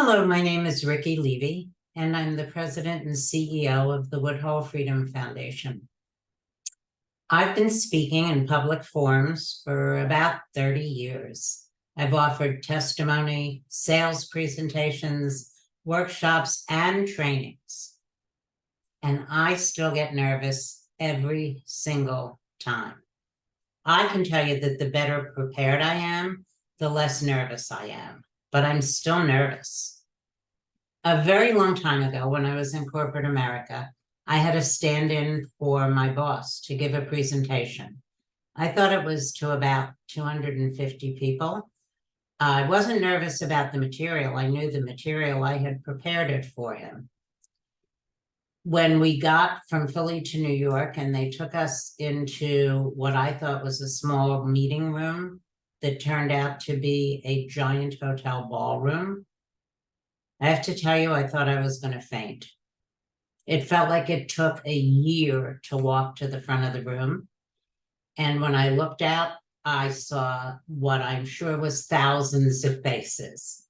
Hello, my name is Ricci Levy, and I'm the president and CEO of the Woodhull Freedom Foundation. I've been speaking in public forums for about 30 years. I've offered testimony, sales presentations, workshops, and trainings. And I still get nervous every single time. I can tell you that the better prepared I am, the less nervous I am, but I'm still nervous. A very long time ago, when I was in corporate America, I had a stand-in for my boss to give a presentation. I thought it was to about 250 people. I wasn't nervous about the material. I knew the material. I had prepared it for him. When we got from Philly to New York and they took us into what I thought was a small meeting room that turned out to be a giant hotel ballroom, I have to tell you, I thought I was going to faint. It felt like it took a year to walk to the front of the room. And when I looked out, I saw what I'm sure was thousands of faces.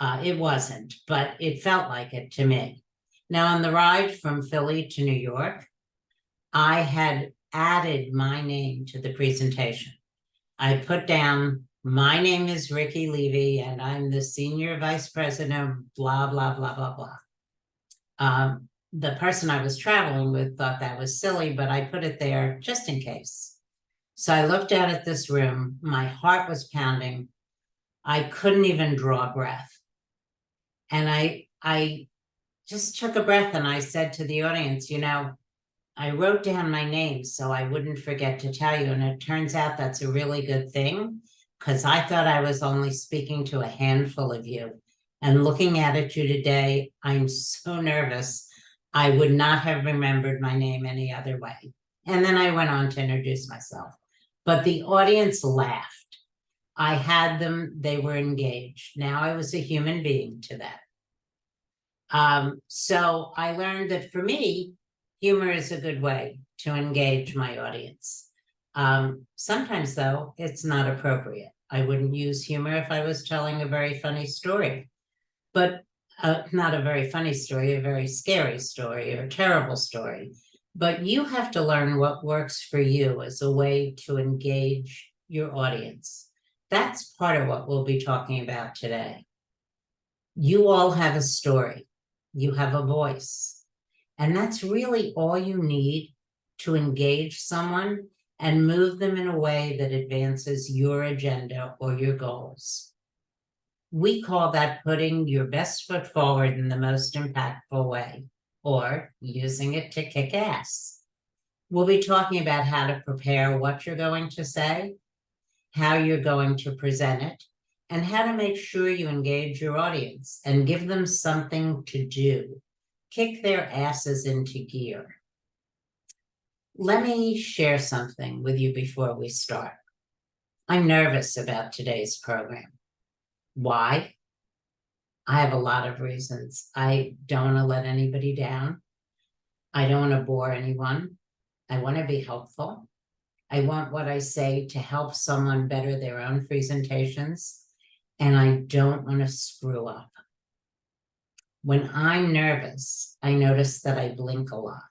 It wasn't, but it felt like it to me. Now, on the ride from Philly to New York, I had added my name to the presentation. I put down, my name is Ricci Levy, and I'm the senior vice president, blah, blah, blah, blah, blah. The person I was traveling with thought that was silly, but I put it there just in case. So I looked out at this room. My heart was pounding. I couldn't even draw breath. And I just took a breath and I said to the audience, I wrote down my name so I wouldn't forget to tell you. And it turns out that's a really good thing, because I thought I was only speaking to a handful of you. And looking at you today, I'm so nervous. I would not have remembered my name any other way. And then I went on to introduce myself. But the audience laughed. I had them, they were engaged. Now I was a human being to them. So I learned that for me, humor is a good way to engage my audience. Sometimes, though, it's not appropriate. I wouldn't use humor if I was telling a very funny story, but not a very funny story, a very scary story or a terrible story. But you have to learn what works for you as a way to engage your audience. That's part of what we'll be talking about today. You all have a story. You have a voice. And that's really all you need to engage someone and move them in a way that advances your agenda or your goals. We call that putting your best foot forward in the most impactful way, or using it to kick ass. We'll be talking about how to prepare what you're going to say, how you're going to present it, and how to make sure you engage your audience and give them something to do. Kick their asses into gear. Let me share something with you before we start. I'm nervous about today's program. Why? I have a lot of reasons. I don't want to let anybody down. I don't want to bore anyone. I want to be helpful. I want what I say to help someone better their own presentations. And I don't want to screw up. When I'm nervous, I notice that I blink a lot.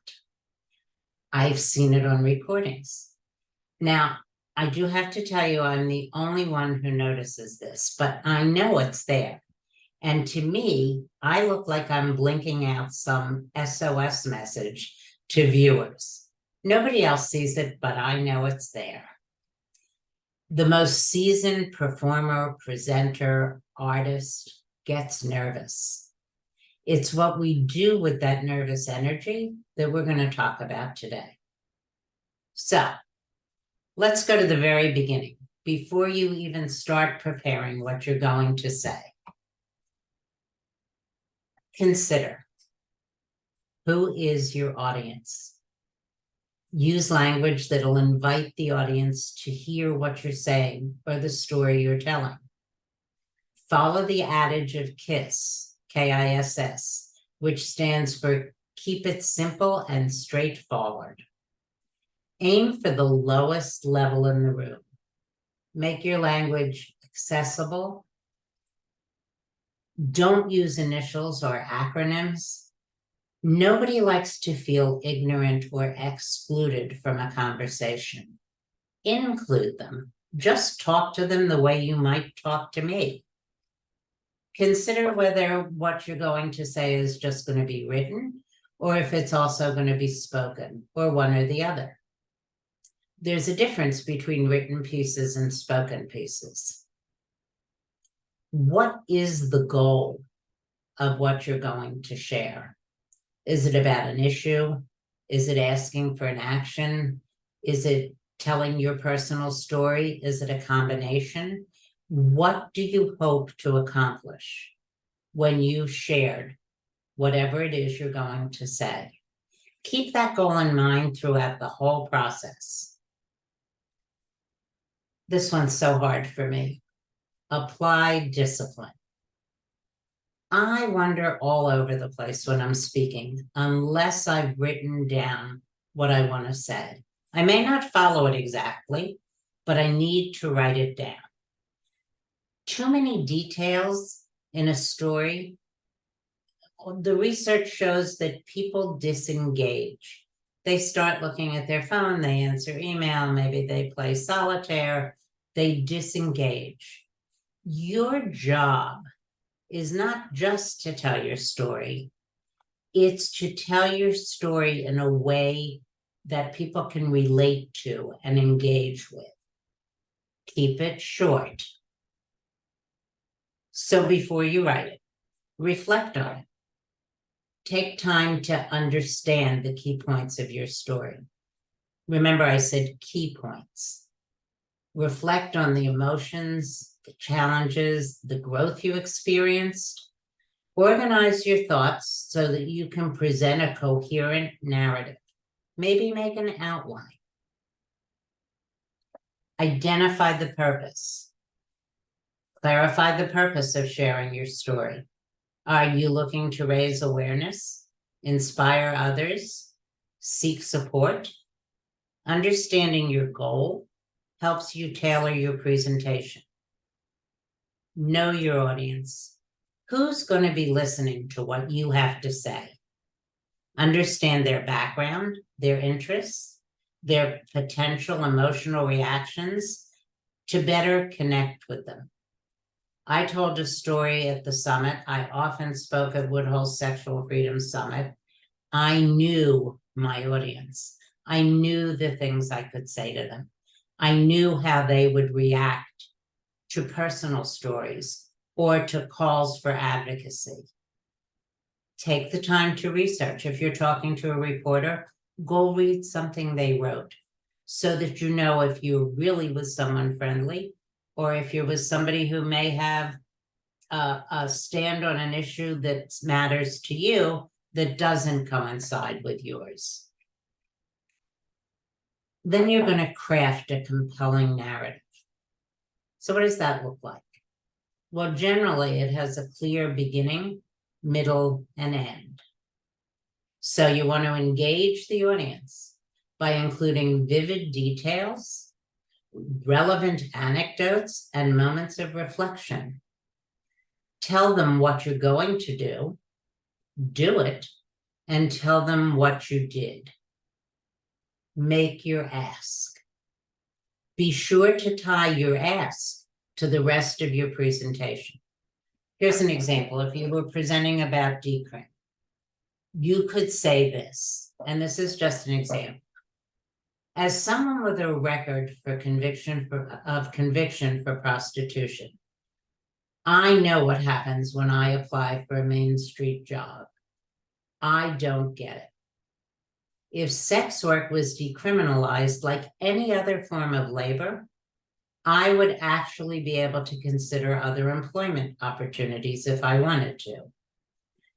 I've seen it on recordings. Now, I do have to tell you, I'm the only one who notices this, but I know it's there. And to me, I look like I'm blinking out some SOS message to viewers. Nobody else sees it, but I know it's there. The most seasoned performer, presenter, artist gets nervous. It's what we do with that nervous energy that we're going to talk about today. So let's go to the very beginning, before you even start preparing what you're going to say. Consider, who is your audience? Use language that'll invite the audience to hear what you're saying or the story you're telling. Follow the adage of KISS, K-I-S-S, which stands for keep it simple and straightforward. Aim for the lowest level in the room. Make your language accessible Don't use initials or acronyms. Nobody likes to feel ignorant or excluded from a conversation. Include them. Just talk to them the way you might talk to me. Consider whether what you're going to say is just going to be written or if it's also going to be spoken, or one or the other. There's a difference between written pieces and spoken pieces. What is the goal of what you're going to share? Is it about an issue? Is it asking for an action? Is it telling your personal story? Is it a combination? What do you hope to accomplish when you shared whatever it is you're going to say? Keep that goal in mind throughout the whole process. This one's so hard for me. Apply discipline. I wander all over the place when I'm speaking, unless I've written down what I want to say. I may not follow it exactly, but I need to write it down. Too many details in a story. The research shows that people disengage. They start looking at their phone, they answer email, maybe they play solitaire, they disengage. Your job is not just to tell your story, it's to tell your story in a way that people can relate to and engage with. Keep it short. So before you write it, reflect on it. Take time to understand the key points of your story. Remember, I said key points. Reflect on the emotions, the challenges, the growth you experienced. Organize your thoughts so that you can present a coherent narrative. Maybe make an outline. Identify the purpose. Clarify the purpose of sharing your story. Are you looking to raise awareness, inspire others, seek support? Understanding your goal helps you tailor your presentation. Know your audience. Who's going to be listening to what you have to say? Understand their background, their interests, their potential emotional reactions to better connect with them. I told a story at the summit. I often spoke at Woodhull's Sexual Freedom Summit. I knew my audience. I knew the things I could say to them. I knew how they would react to personal stories or to calls for advocacy. Take the time to research. If you're talking to a reporter, go read something they wrote so that you know if you're really with someone friendly or if you're with somebody who may have a stand on an issue that matters to you that doesn't coincide with yours. Then you're going to craft a compelling narrative. So what does that look like? Well, generally it has a clear beginning, middle, and end. So you want to engage the audience by including vivid details, relevant anecdotes, and moments of reflection. Tell them what you're going to do it, and tell them what you did. Make your ask. Be sure to tie your ask to the rest of your presentation. Here's an example. If you were presenting about decrim, you could say this, and this is just an example. As someone with a record for conviction for prostitution, I know what happens when I apply for a Main Street job. I don't get it. If sex work was decriminalized like any other form of labor, I would actually be able to consider other employment opportunities if I wanted to.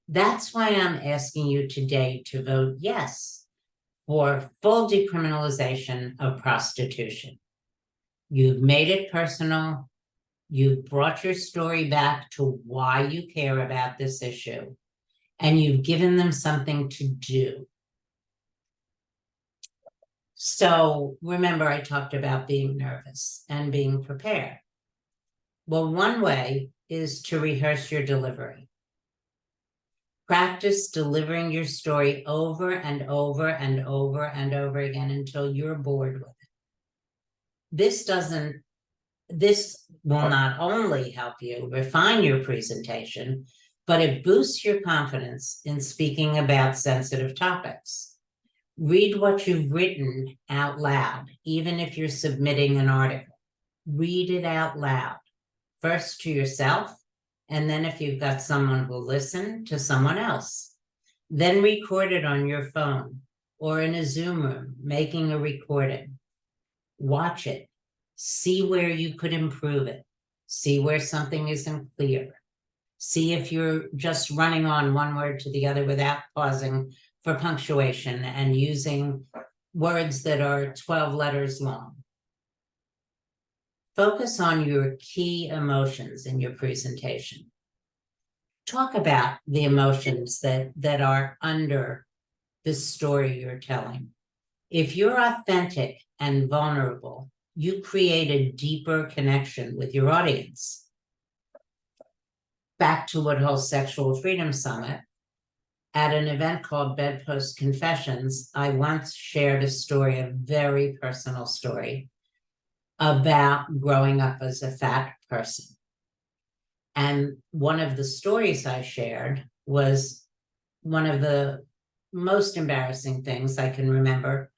That's why I'm asking you today to vote yes for full decriminalization of prostitution. You've made it personal. You've brought your story back to why you care about this issue, and you've given them something to do. So remember, I talked about being nervous and being prepared. Well, one way is to rehearse your delivery. Practice delivering your story over and over and over and over again until you're bored with it. This will not only help you refine your presentation, but it boosts your confidence in speaking about sensitive topics. Read what you've written out loud, even if you're submitting an article. Read it out loud, first to yourself, and then if you've got someone who'll listen, to someone else. Then record it on your phone or in a Zoom room, making a recording. Watch it. See where you could improve it. See where something isn't clear. See if you're just running on one word to the other without pausing for punctuation and using words that are 12 letters long. Focus on your key emotions in your presentation. Talk about the emotions that are under the story you're telling. If you're authentic and vulnerable, you create a deeper connection with your audience. Back to Woodhull Sexual Freedom Summit, at an event called Bedpost Confessions, I once shared a story, a very personal story, about growing up as a fat person. And one of the stories I shared was one of the most embarrassing things I can remember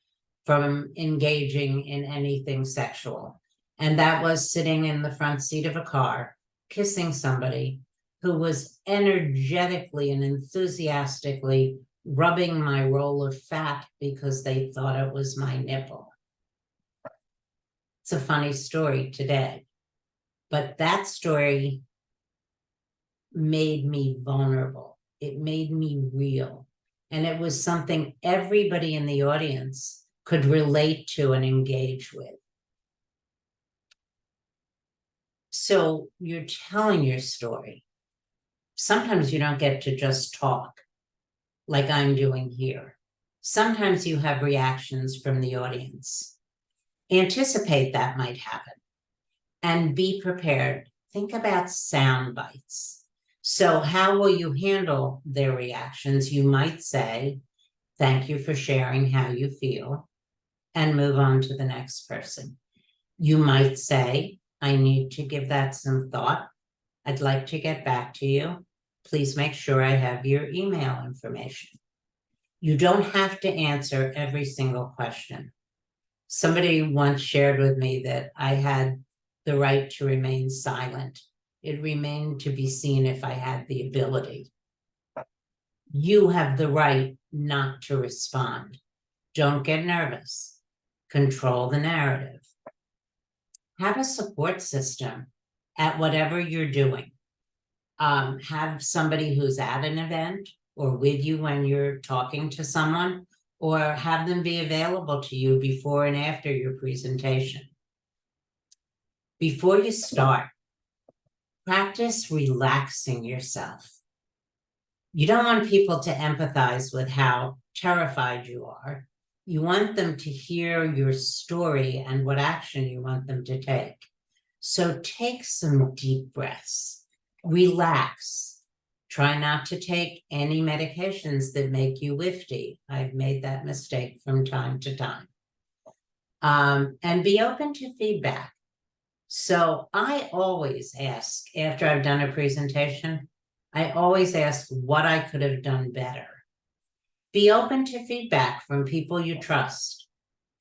from engaging in anything sexual. And that was sitting in the front seat of a car, kissing somebody who was energetically and enthusiastically rubbing my roll of fat because they thought it was my nipple. It's a funny story today, but that story made me vulnerable. It made me real. And it was something everybody in the audience could relate to and engage with. So you're telling your story. Sometimes you don't get to just talk like I'm doing here. Sometimes you have reactions from the audience. Anticipate that might happen and be prepared. Think about sound bites. So how will you handle their reactions? You might say, thank you for sharing how you feel, and move on to the next person. You might say, I need to give that some thought. I'd like to get back to you. Please make sure I have your email information. You don't have to answer every single question. Somebody once shared with me that I had the right to remain silent. It remained to be seen if I had the ability. You have the right not to respond. Don't get nervous. Control the narrative. Have a support system at whatever you're doing. Have somebody who's at an event or with you when you're talking to someone, or have them be available to you before and after your presentation. Before you start, practice relaxing yourself. You don't want people to empathize with how terrified you are. You want them to hear your story and what action you want them to take. So take some deep breaths. Relax. Try not to take any medications that make you lifty. I've made that mistake from time to time. And be open to feedback. So I always ask, after I've done a presentation, I always ask what I could have done better. Be open to feedback from people you trust.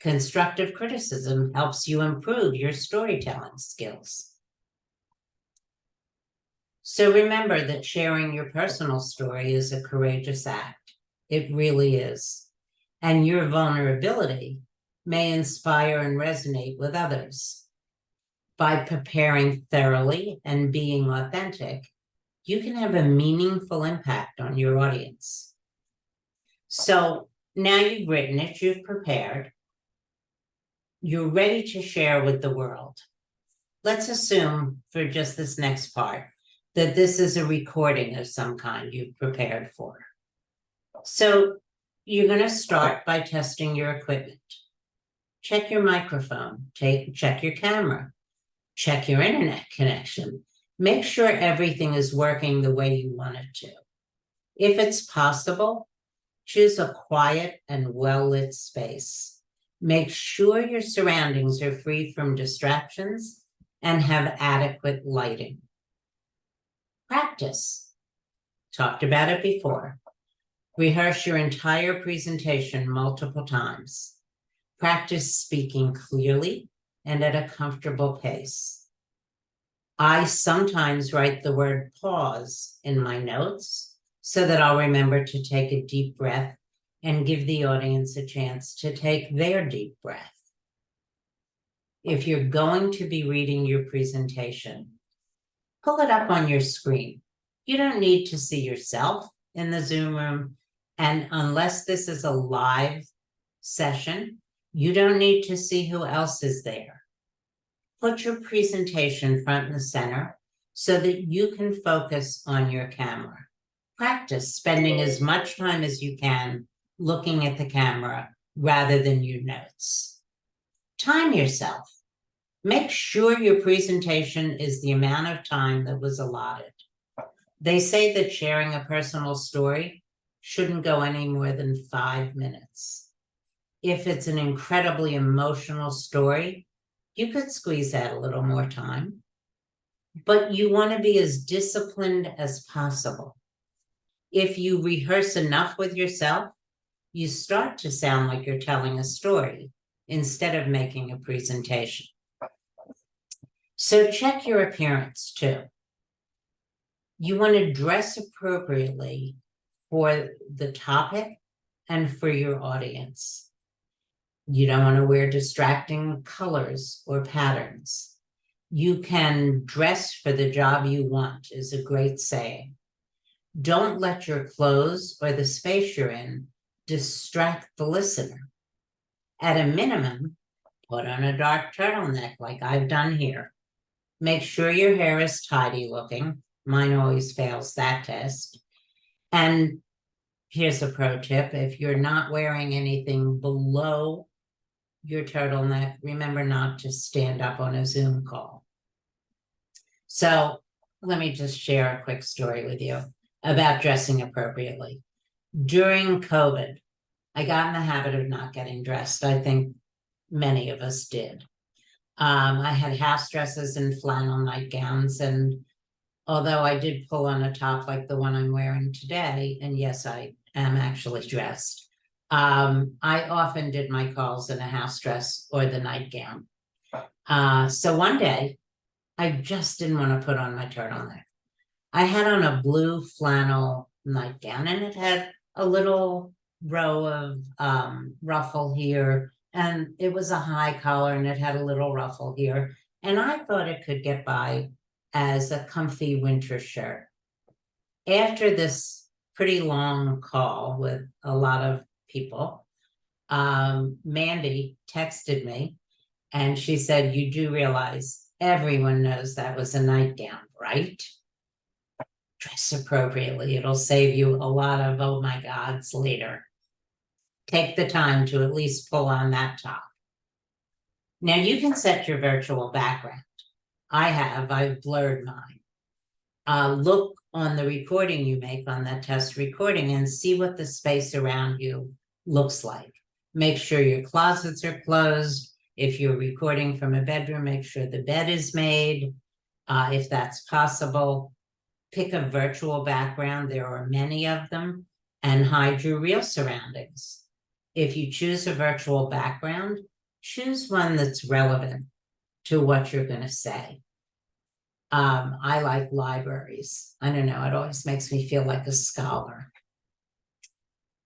Constructive criticism helps you improve your storytelling skills. So remember that sharing your personal story is a courageous act. It really is. And your vulnerability may inspire and resonate with others. By preparing thoroughly and being authentic, you can have a meaningful impact on your audience. So now you've written it, you've prepared, you're ready to share with the world. Let's assume for just this next part that this is a recording of some kind you've prepared for. So you're going to start by testing your equipment. Check your microphone, check your camera. Check your internet connection. Make sure everything is working the way you want it to. If it's possible, choose a quiet and well-lit space. Make sure your surroundings are free from distractions and have adequate lighting. Practice. Talked about it before. Rehearse your entire presentation multiple times. Practice speaking clearly and at a comfortable pace. I sometimes write the word pause in my notes so that I'll remember to take a deep breath and give the audience a chance to take their deep breath. If you're going to be reading your presentation, pull it up on your screen. You don't need to see yourself in the Zoom room, and unless this is a live session, you don't need to see who else is there. Put your presentation front and center so that you can focus on your camera. Practice spending as much time as you can looking at the camera rather than your notes. Time yourself. Make sure your presentation is the amount of time that was allotted. They say that sharing a personal story shouldn't go any more than 5 minutes. If it's an incredibly emotional story, you could squeeze out a little more time, but you want to be as disciplined as possible. If you rehearse enough with yourself, you start to sound like you're telling a story instead of making a presentation. So check your appearance too. You want to dress appropriately for the topic and for your audience. You don't want to wear distracting colors or patterns. You can dress for the job you want is a great saying. Don't let your clothes or the space you're in distract the listener. At a minimum, put on a dark turtleneck like I've done here. Make sure your hair is tidy looking. Mine always fails that test. And here's a pro tip. If you're not wearing anything below your turtleneck, remember not to stand up on a Zoom call. So let me just share a quick story with you about dressing appropriately. During COVID, I got in the habit of not getting dressed. I think many of us did. I had house dresses and flannel nightgowns, and although I did pull on a top like the one I'm wearing today, and yes, I am actually dressed, I often did my calls in a house dress or the nightgown. So one day, I just didn't want to put on my turtleneck. I had on a blue flannel nightgown, and it had a little row of ruffle here, and it was a high collar, and it had a little ruffle here. And I thought it could get by as a comfy winter shirt. After this pretty long call with a lot of people, Mandy texted me, and she said, "You do realize everyone knows that was a nightgown, right? Dress appropriately. It'll save you a lot of oh my gods later. Take the time to at least pull on that top." Now you can set your virtual background. I've blurred mine. Look on the recording you make on that test recording and see what the space around you looks like. Make sure your closets are closed. If you're recording from a bedroom, make sure the bed is made, if that's possible. Pick a virtual background, there are many of them, and hide your real surroundings. If you choose a virtual background, choose one that's relevant to what you're going to say. I like libraries. I don't know, it always makes me feel like a scholar.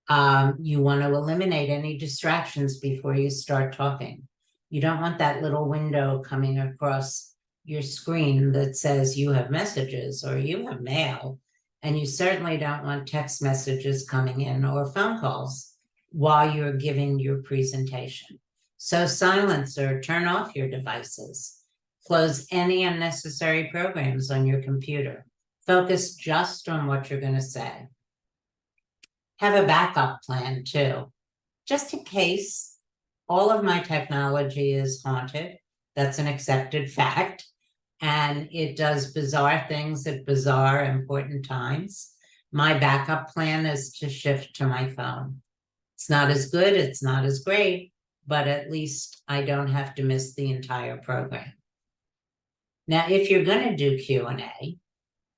You want to eliminate any distractions before you start talking. You don't want that little window coming across your screen that says you have messages or you have mail, and you certainly don't want text messages coming in or phone calls while you're giving your presentation. So silence or turn off your devices. Close any unnecessary programs on your computer. Focus just on what you're going to say. Have a backup plan too, just in case all of my technology is haunted. That's an accepted fact. and it does bizarre things at bizarre, important times. My backup plan is to shift to my phone. It's not as good, it's not as great, but at least I don't have to miss the entire program. Now, if you're going to do Q&A,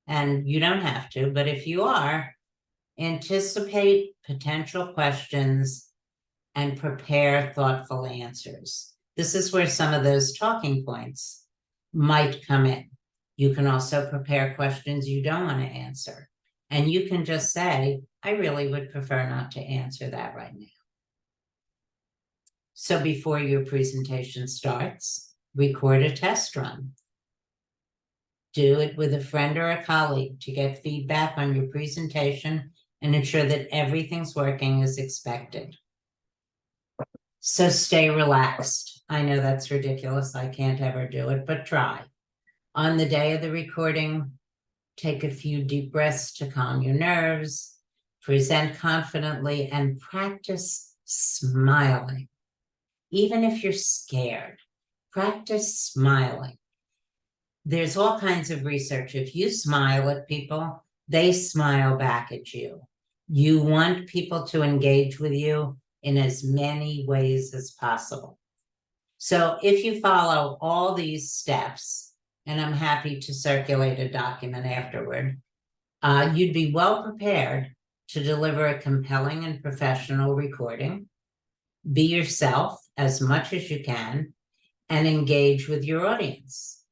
and you don't have to, but if you are, anticipate potential questions and prepare thoughtful answers. This is where some of those talking points might come in. You can also prepare questions you don't want to answer. And you can just say, I really would prefer not to answer that right now. So before your presentation starts, record a test run. Do it with a friend or a colleague to get feedback on your presentation and ensure that everything's working as expected. So stay relaxed. I know that's ridiculous. I can't ever do it, but try. On the day of the recording, take a few deep breaths to calm your nerves, present confidently, and practice smiling. Even if you're scared, practice smiling. There's all kinds of research. If you smile at people, they smile back at you. You want people to engage with you in as many ways as possible. So if you follow all these steps, and I'm happy to circulate a document afterward, you'd be well prepared to deliver a compelling and professional recording. Be yourself as much as you can and engage with your audience.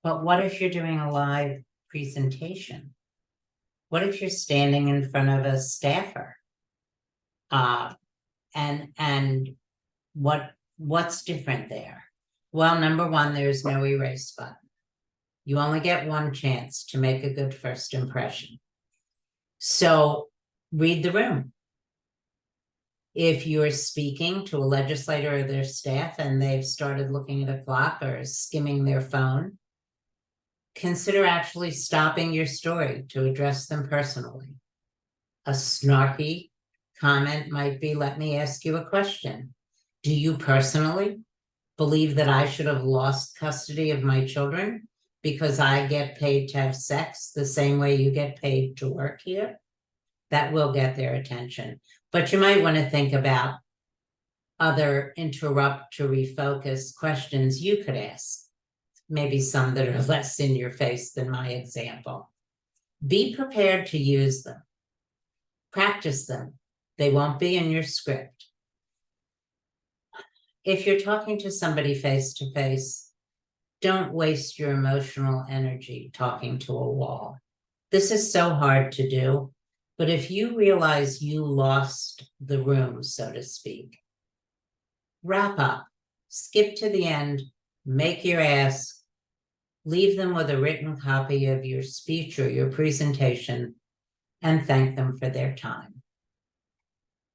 But what if you're doing a live presentation? What if you're standing in front of a staffer? And what's different there? Well, number one, there's no erase button. You only get one chance to make a good first impression. So read the room. If you're speaking to a legislator or their staff and they've started looking at a clock or skimming their phone, consider actually stopping your story to address them personally. A snarky comment might be, let me ask you a question. Do you personally believe that I should have lost custody of my children because I get paid to have sex the same way you get paid to work here? That will get their attention. But you might want to think about other interrupt to refocus questions you could ask. Maybe some that are less in your face than my example. Be prepared to use them. Practice them. They won't be in your script. If you're talking to somebody face to face, don't waste your emotional energy talking to a wall. This is so hard to do, but if you realize you lost the room, so to speak, wrap up, skip to the end, make your ask, leave them with a written copy of your speech or your presentation, and thank them for their time.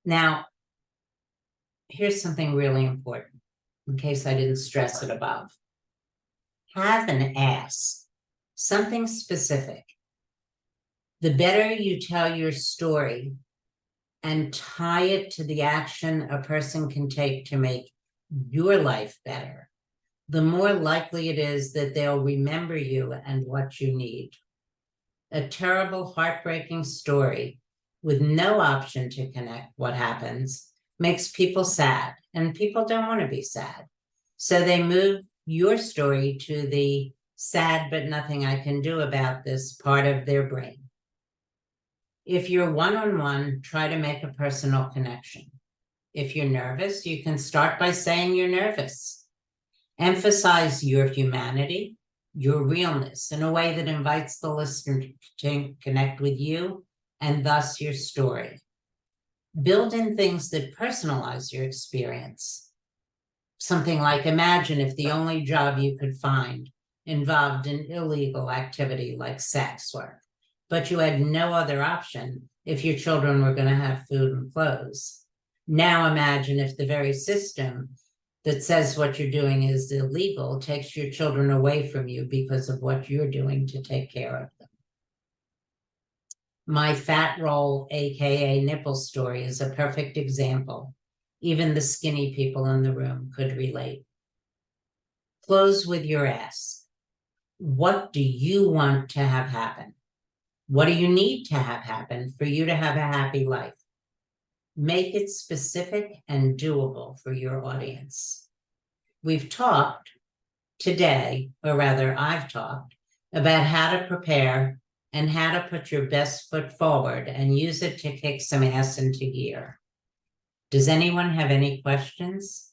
Now, here's something really important, in case I didn't stress it above. Have an ask, something specific. The better you tell your story and tie it to the action a person can take to make your life better, the more likely it is that they'll remember you and what you need. A terrible, heartbreaking story with no option to connect what happens makes people sad, and people don't want to be sad. So they move your story to the sad but nothing I can do about this part of their brain. If you're one-on-one, try to make a personal connection. If you're nervous, you can start by saying you're nervous. Emphasize your humanity, your realness in a way that invites the listener to connect with you and thus your story. Build in things that personalize your experience. Something like, imagine if the only job you could find involved an illegal activity like sex work, but you had no other option if your children were going to have food and clothes. Now imagine if the very system that says what you're doing is illegal takes your children away from you because of what you're doing to take care of them. My fat roll, AKA nipple story, is a perfect example. Even the skinny people in the room could relate. Close with your ask. What do you want to have happen? What do you need to have happen for you to have a happy life? Make it specific and doable for your audience. We've talked today, or rather I've talked, about how to prepare and how to put your best foot forward and use it to kick some ass into gear. Does anyone have any questions?